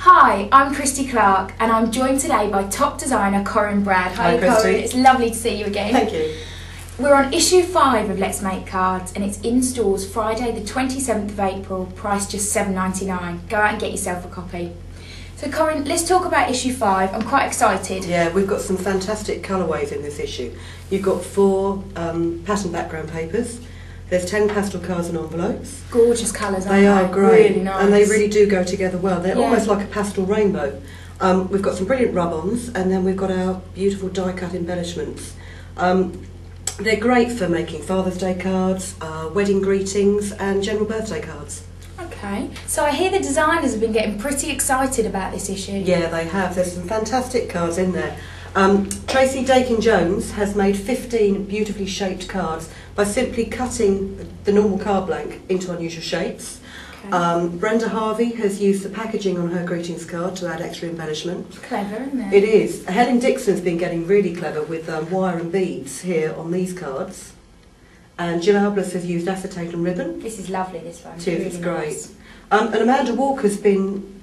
Hi, I'm Christy Clark and I'm joined today by top designer Corinne Bradd. Hi Christy. Corinne, it's lovely to see you again. Thank you. We're on issue 5 of Let's Make Cards and it's in stores Friday the 27th of April, priced just $7.99. Go out and get yourself a copy. So Corinne, let's talk about issue 5. I'm quite excited. Yeah, we've got some fantastic colourways in this issue. You've got 4 pattern background papers. There's 10 pastel cards and envelopes. Gorgeous colours, aren't they? They are great. Really nice. And they really do go together well. They're Yeah. almost like a pastel rainbow. We've got some brilliant rub-ons, and then we've got our beautiful die-cut embellishments. They're great for making Father's Day cards, wedding greetings and general birthday cards. Okay, so I hear the designers have been getting pretty excited about this issue. Yeah, they have. There's some fantastic cards in there. Tracy Dakin-Jones has made 15 beautifully shaped cards by simply cutting the normal card blank into unusual shapes. Okay. Brenda Harvey has used the packaging on her greetings card to add extra embellishment. Clever, isn't it? It is. Helen Dixon's been getting really clever with wire and beads here on these cards. And Jill Alblas has used acetate and ribbon. This is lovely, this one. It is, Really it's great. nice. And Amanda Walker's been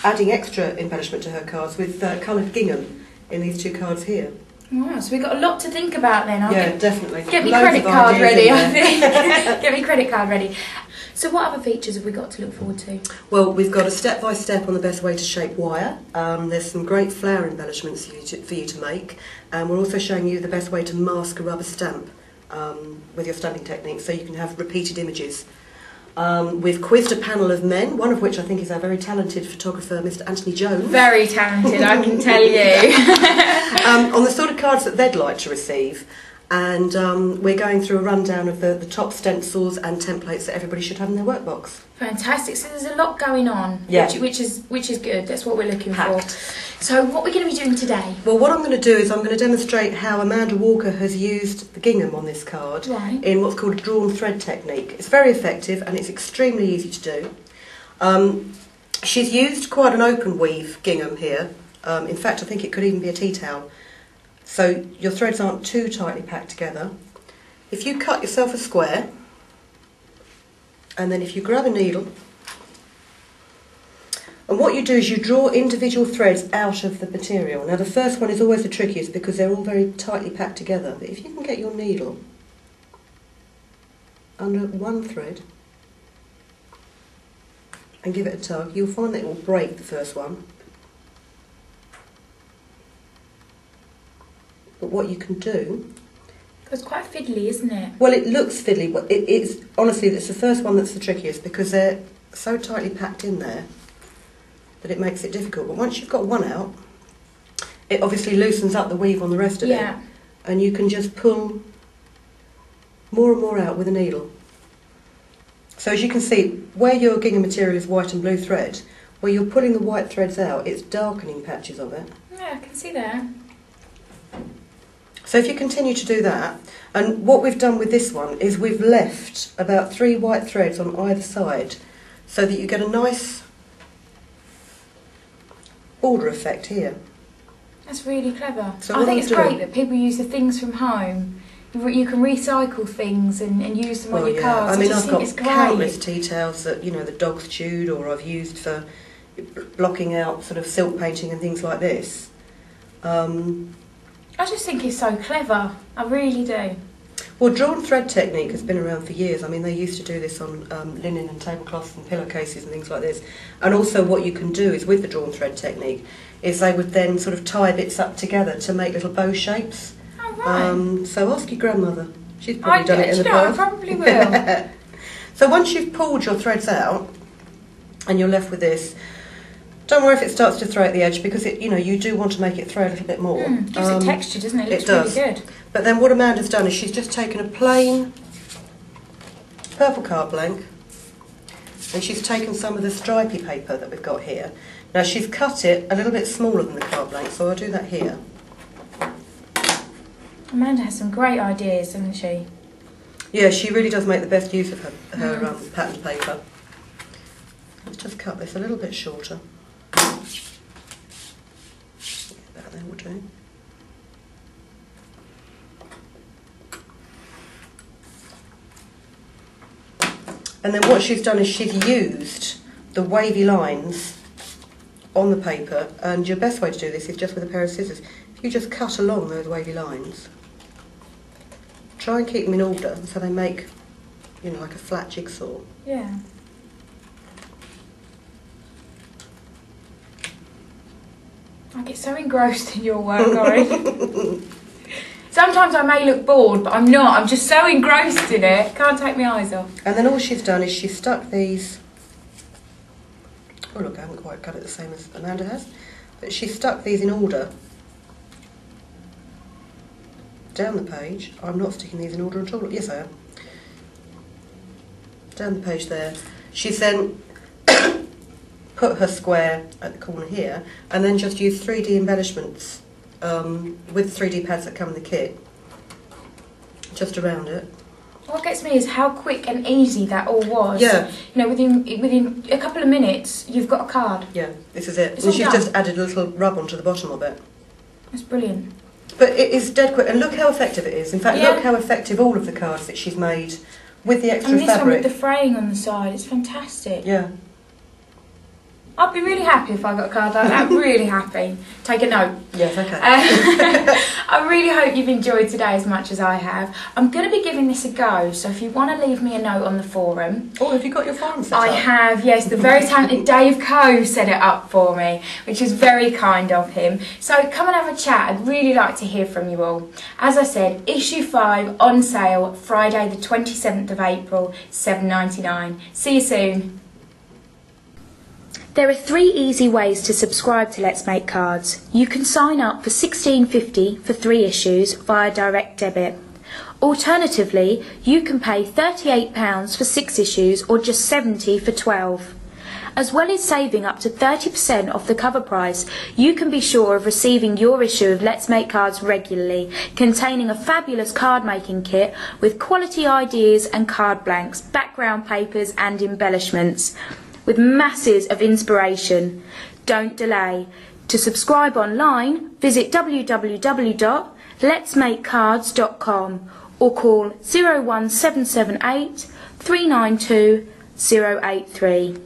adding extra embellishment to her cards with coloured gingham in these 2 cards here. Wow, so we've got a lot to think about then. Definitely. Get me Loads credit of card ideas ready, in I there. think. Get me credit card ready. So what other features have we got to look forward to? Well, we've got a step-by-step on the best way to shape wire. There's some great flower embellishments for you to make. And we're also showing you the best way to mask a rubber stamp with your stamping technique, so you can have repeated images. We've quizzed a panel of men, one of which I think is our very talented photographer, Mr. Anthony Jones. Very talented, I can tell you. On the sort of cards that they'd like to receive. And we're going through a rundown of the top stencils and templates that everybody should have in their workbox. Fantastic. So there's a lot going on, yeah. which is good. That's what we're looking Packed. for. So what we're going to be doing today? Well, what I'm going to do is I'm going to demonstrate how Amanda Walker has used the gingham on this card in what's called a drawn thread technique. It's very effective and it's extremely easy to do. She's used quite an open weave gingham here. In fact, I think it could even be a tea towel. So your threads aren't too tightly packed together. If you cut yourself a square, and then if you grab a needle, and what you do is you draw individual threads out of the material. Now the first one is always the trickiest because they're all very tightly packed together. But if you can get your needle under one thread and give it a tug, you'll find that it will break the first one. But what you can do... It's quite fiddly, isn't it? Well, it looks fiddly, but it's honestly, it's the first one that's the trickiest because they're so tightly packed in there that it makes it difficult. But once you've got one out, it obviously loosens up the weave on the rest of it. And you can just pull more and more out with a needle. So as you can see, where your gingham material is white and blue thread, where you're pulling the white threads out, it's darkening patches of it. Yeah, I can see that. So if you continue to do that, and what we've done with this one is we've left about 3 white threads on either side so that you get a nice border effect here. That's really clever. So I think it's great that people use the things from home. You can recycle things and use them on your cards. I mean, just I've think got it's great. countless tea towels that, you know, the dog's chewed or I've used for blocking out sort of silk painting and things like this. I just think it's so clever. I really do. Well, drawn thread technique has been around for years. I mean, they used to do this on linen and tablecloths and pillowcases and things like this. And also what you can do is with the drawn thread technique is they would then sort of tie bits up together to make little bow shapes. Oh, right. So ask your grandmother. She's probably done it in the past. I probably will. So once you've pulled your threads out and you're left with this, don't worry if it starts to throw at the edge because it, you know, you do want to make it throw a little bit more. Gives it texture, doesn't it? It looks does. really good. But then what Amanda's done is she's just taken a plain purple card blank and she's taken some of the stripy paper that we've got here. Now she's cut it a little bit smaller than the card blank, so I'll do that here. Amanda has some great ideas, doesn't she? Yeah, she really does make the best use of her patterned paper. Let's just cut this a little bit shorter. About there will do. And then what she's done is she's used the wavy lines on the paper, and your best way to do this is just with a pair of scissors. If you just cut along those wavy lines, try and keep them in order so they make, you know, like a flat jigsaw. Yeah. I get so engrossed in your work, Corinne. Sometimes I may look bored, but I'm not. I'm just so engrossed in it. Can't take my eyes off. And then all she's done is she's stuck these... Oh look, I haven't quite cut it the same as Amanda has. But she stuck these in order down the page. I'm not sticking these in order at all. Yes, I am. Down the page there. She's then put her square at the corner here, and then just use 3D embellishments with 3D pads that come in the kit, just around it. What gets me is how quick and easy that all was. Yeah. You know, within a couple of minutes, you've got a card. Yeah, this is it. It's And all she's done. just added a little rub onto the bottom of it. That's brilliant. But it is dead quick, and look how effective it is. In fact, Yeah. look how effective all of the cards that she's made with the extra And this one fabric. with the fraying on the side, it's fantastic. Yeah. I'd be really happy if I got a card like that. Really happy. Take a note. Yes, okay. I really hope you've enjoyed today as much as I have. I'm going to be giving this a go, so if you want to leave me a note on the forum. Oh, have you got your forum set I up? have, yes. The very talented Dave Coe set it up for me, which is very kind of him. So come and have a chat. I'd really like to hear from you all. As I said, issue 5 on sale Friday the 27th of April, $7.99. See you soon. There are 3 easy ways to subscribe to Let's Make Cards. You can sign up for $16.50 for 3 issues via direct debit. Alternatively, you can pay £38 for 6 issues or just $70 for 12. As well as saving up to 30% off the cover price, you can be sure of receiving your issue of Let's Make Cards regularly, containing a fabulous card making kit with quality ideas and card blanks, background papers and embellishments, with masses of inspiration. Don't delay. To subscribe online, visit www.letsmakecards.com or call 01778 392 083.